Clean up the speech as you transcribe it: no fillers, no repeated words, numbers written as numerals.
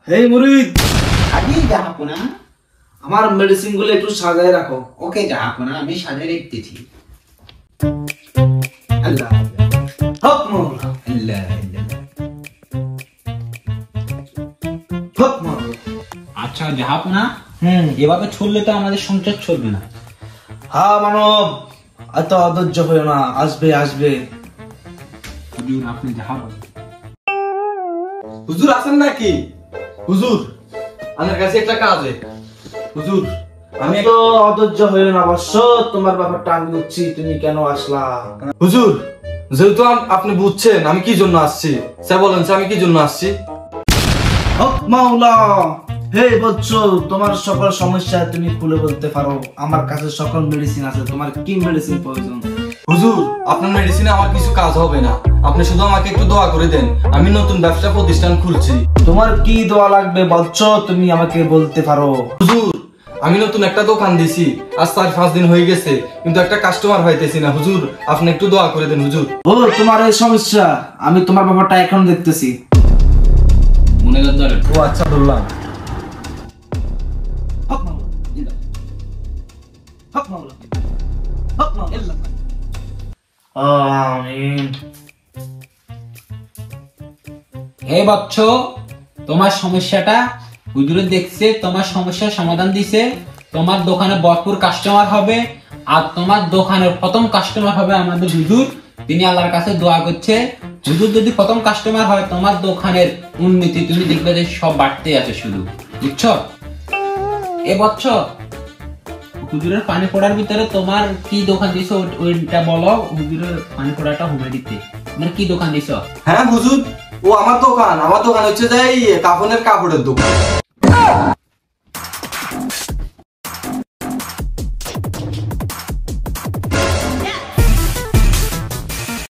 হে মুরিদ, আগে জাহাপনা, আমার মেডিসিন গুলো একটু সাজায় রাখো। ওকে জাহাপনা, আমি সাজিয়ে রেখেছি। আল্লাহ হক মাওলা, আল্লাহ হক মাওলা। আচ্ছা জাহাপনা, এভাবে চললে তো আমাদের সংসার চলবে না। হ্যাঁ মানব, এত অধৈর্য হইও না, আসবে আসবে। হুজুর আপনি যাহা বলেন। হুজুর আছেন নাকি? হুজুর আমার কাছে একটা কাজ আছে। হুজুর আমি এত অধৈর্য হইও না বৎস, তোমার ব্যাপারটা আমি বুঝছি, তুমি কেন আসলা। হুজুর যেহেতু আপনি বুঝছেন আমি কি জন্য আসছি, স্যার বলেন স্যার আমি কি জন্য আসছি। হক মাওলা, হে বৎস, তোমার সকল সমস্যা তুমি খুলে বলতে পারো। আমার কাছে সকল মেডিসিন আছে, তোমার কি মেডিসিন প্রয়োজন? হুজুর আপনার মেডিসিনে আমার কিছু কাজ হবে না, আপনি শুধু আমাকে একটু দোয়া করে দেন। আমি নতুন ব্যবসা প্রতিষ্ঠান খুলছি। তোমার কি দোয়া লাগবে বৎস, তুমি আমাকে বলতে পারো। হুজুর আমি নতুন একটা দোকান দিছি, আজ 4-5 দিন হয়ে গেছে, কিন্তু একটা কাস্টমার পাইতেছি না। হুজুর আপনি একটু দোয়া করে দেন হুজুর। ও তোমার এই সমস্যা, আমি তোমার ব্যাপারটা এখন দেখতেছি। মনে ধরেন। ও আচ্ছা ধরলাম। হক মাওলা, হক মাওলা, হক মাওলা। আমিন। হে বৎস, তোমার সমস্যাটা হুজুরে দেখছে, তোমার সমস্যার সমাধান দিছে। তোমার দোকানে ভরপুর কাস্টমার হবে, আর তোমার দোকানের প্রথম কাস্টমার হবে আমাদের হুজুর। তিনি আল্লাহর কাছে দোয়া করছে, হুজুর যদি প্রথম কাস্টমার হয়, তোমার দোকানের উন্নতি তুমি দেখবে যে সব বাড়তে আছে শুধু, বুঝছো? এ বৎস, হুজুরের পানি পড়ার ভিতরে তোমার কি দোকান দিছো ওইটা বলো। হুজুরের পানি পড়াটা হোমে দিতে তোমার কি দোকান দিছো? হ্যাঁ হুজুর, ও আমার দোকান হচ্ছে যে এই কাফনের কাপড়ের দোকান।